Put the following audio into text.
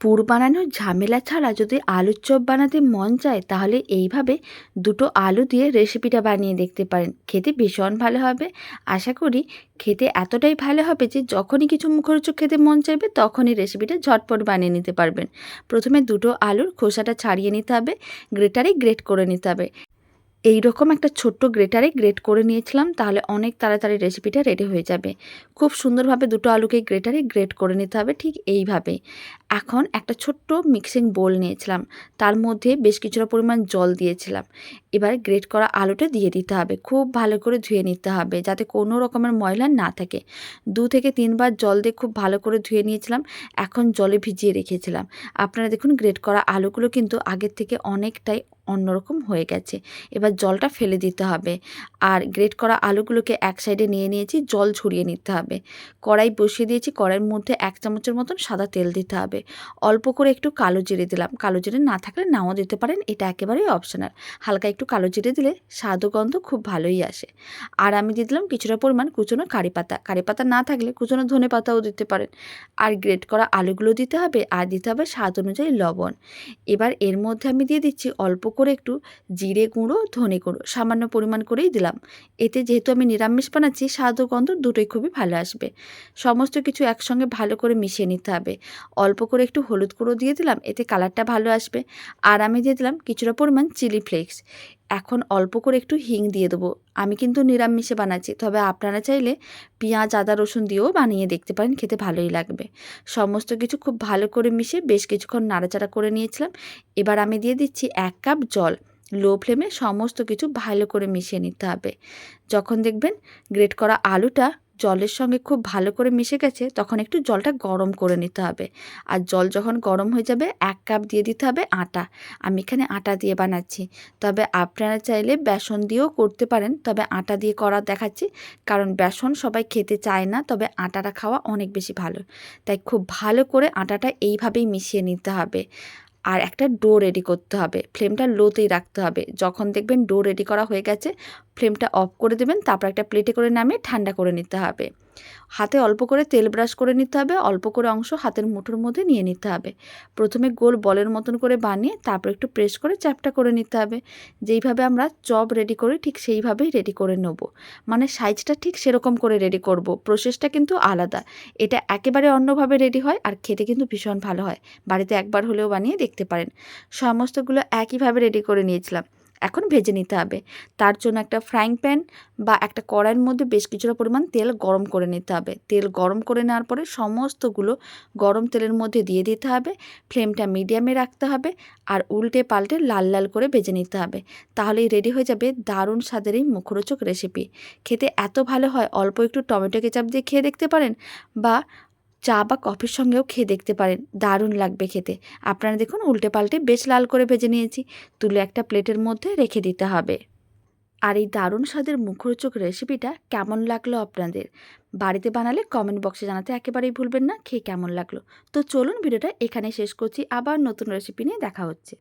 পুর বানানোর ঝামেলা ছাড়া যদি আলুর চপ বানাতে মন চায় তাহলে এইভাবে দুটো আলু দিয়ে রেসিপিটা বানিয়ে দেখতে পারেন। খেতে ভীষণ ভালো হবে। আশা করি খেতে এতটাই ভালো হবে যে যখনই কিছু মুখরোচক খেতে মন চাইবে তখনই রেসিপিটা ঝটপট বানিয়ে নিতে পারবেন। প্রথমে দুটো আলুর খোসাটা ছাড়িয়ে নিতে হবে, গ্রেটারে গ্রেট করে নিতে হবে। এইরকম একটা ছোট্ট গ্রেটারে গ্রেট করে নিয়েছিলাম, তাহলে অনেক তাড়াতাড়ি রেসিপিটা রেডি হয়ে যাবে। খুব সুন্দরভাবে দুটো আলুকে গ্রেটারে গ্রেট করে নিতে হবে ঠিক এইভাবে। এখন একটা ছোট্ট মিক্সিং বোল নিয়েছিলাম, তার মধ্যে বেশ কিছুটা পরিমাণ জল দিয়েছিলাম। এবার গ্রেট করা আলুটা দিয়ে দিতে হবে, খুব ভালো করে ধুয়ে নিতে হবে যাতে কোনো রকমের ময়লা না থাকে। 2 থেকে 3 বার জল দিয়ে খুব ভালো করে ধুয়ে নিয়েছিলাম। এখন জলে ভিজিয়ে রেখেছিলাম। আপনারা দেখুন গ্রেট করা আলুগুলো কিন্তু আগের থেকে অনেকটাই অন্যরকম হয়ে গেছে। এবার জলটা ফেলে দিতে হবে। আর গ্রেট করা আলুগুলোকে এক সাইডে নিয়ে নিয়েছি, জল ঝরিয়ে নিতে হবে। কড়াই বসিয়ে দিয়েছি, কড়াইয়ের মধ্যে 1 চামচের মতন সাদা তেল দিতে হবে। অল্প করে একটু কালো জিরে দিলাম, কালো জিরে না থাকলে নাও দিতে পারেন, এটা একেবারেই অপশনাল। হালকা একটু কালো জিরে দিলে স্বাদ ও গন্ধ খুব ভালোই আসে। আর আমি দিয়ে দিলাম কিছুটা পরিমাণ কুচনো কারি পাতা, কারি পাতা না থাকলে কুচনো ধনে পাতাও দিতে পারেন। আর গ্রেট করা আলুগুলো দিতে হবে, আর দিতে হবে স্বাদ অনুযায়ী লবণ। এবার এর মধ্যে আমি দিয়ে দিচ্ছি অল্প করে একটু জিরে গুঁড়ো, ধনে গুঁড়ো সামান্য পরিমাণ করেই দিলাম। এতে যেহেতু আমি নিরামিষ বানাচ্ছি, স্বাদ ও গন্ধ দুটোই খুবই ভালো আসবে। সমস্ত কিছু একসঙ্গে ভালো করে মিশিয়ে নিতে হবে। অল্প করে একটু হলুদ গুঁড়ো দিয়ে দিলাম, এতে কালারটা ভালো আসবে। আর আমি দিয়ে দিলাম কিছুটা পরিমাণ চিলি ফ্লেক্স। এখন অল্প করে একটু হিং দিয়ে দেবো। আমি কিন্তু নিরামিষে বানাচ্ছি, তবে আপনারা চাইলে পেঁয়াজ, আদা, রসুন দিয়েও বানিয়ে দেখতে পারেন, খেতে ভালোই লাগবে। সমস্ত কিছু খুব ভালো করে মিশিয়ে বেশ কিছুক্ষণ নাড়াচাড়া করে নিয়েছিলাম। এবার আমি দিয়ে দিচ্ছি 1 কাপ জল। লো ফ্লেমে সমস্ত কিছু ভালো করে মিশিয়ে নিতে হবে। যখন দেখবেন গ্রেট করা আলুটা জলের সঙ্গে খুব ভালো করে মিশে গেছে, তখন একটু জলটা গরম করে নিতে হবে। আর জল যখন গরম হয়ে যাবে 1 কাপ দিয়ে দিতে হবে আটা। আমি এখানে আটা দিয়ে বানাচ্ছি, তবে আপনারা চাইলে বেসন দিয়েও করতে পারেন, তবে আটা দিয়ে করা দেখাচ্ছি কারণ বেসন সবাই খেতে চায় না, তবে আটাটা খাওয়া অনেক বেশি ভালো। তাই খুব ভালো করে আটাটা এইভাবেই মিশিয়ে নিতে হবে। আর একটা ডো রেডি করতে হবে, ফ্লেমটা লোতেই রাখতে হবে। যখন দেখবেন ডো রেডি করা হয়ে গেছে, ফ্লেমটা অফ করে দেবেন, তারপর একটা প্লেটে করে নামিয়ে ঠান্ডা করে নিতে হবে। হাতে অল্প করে তেল ব্রাশ করে নিতে হবে, অল্প করে অংশ হাতের মুঠোর মধ্যে নিয়ে নিতে হবে। প্রথমে গোল বলের মতন করে বানিয়ে তারপর একটু প্রেস করে চ্যাপটা করে নিতে হবে। যেইভাবে আমরা চপ রেডি করি ঠিক সেইভাবেই রেডি করে নেব, মানে সাইজটা ঠিক সেরকম করে রেডি করব। প্রসেসটা কিন্তু আলাদা, এটা একেবারে অন্যভাবে রেডি হয় আর খেতে কিন্তু ভীষণ ভালো হয়। বাড়িতে একবার হলেও বানিয়ে দেখতে পারেন। সমস্তগুলো একইভাবে রেডি করে নিয়েছিলাম, এখন ভেজে নিতে হবে। তার জন্য একটা ফ্রাইং প্যান বা একটা কড়াইয়ের মধ্যে বেশ কিছুটা পরিমাণ তেল গরম করে নিতে হবে। তেল গরম করে নেওয়ার পরে সমস্তগুলো গরম তেলের মধ্যে দিয়ে দিতে হবে। ফ্লেমটা মিডিয়ামে রাখতে হবে আর উল্টে পাল্টে লাল লাল করে ভেজে নিতে হবে। তাহলেই রেডি হয়ে যাবে দারুণ স্বাদের এই মুখরোচক রেসিপি। খেতে এত ভালো হয়, অল্প একটু টমেটো কেচাপ দিয়ে খেয়ে দেখতে পারেন, বা চা বা কফির সঙ্গেও খেয়ে দেখতে পারেন, দারুণ লাগবে খেতে। আপনারা দেখুন উল্টে পাল্টে বেশ লাল করে ভেজে নিয়েছি, তুলে একটা প্লেটের মধ্যে রেখে দিতে হবে। আর এই দারুণ স্বাদের মুখরোচক রেসিপিটা কেমন লাগলো আপনাদের, বাড়িতে বানালে কমেন্ট বক্সে জানাতে একেবারেই ভুলবেন না খেয়ে কেমন লাগলো। তো চলুন ভিডিওটা এখানে শেষ করছি, আবার নতুন রেসিপি নিয়ে দেখা হচ্ছে।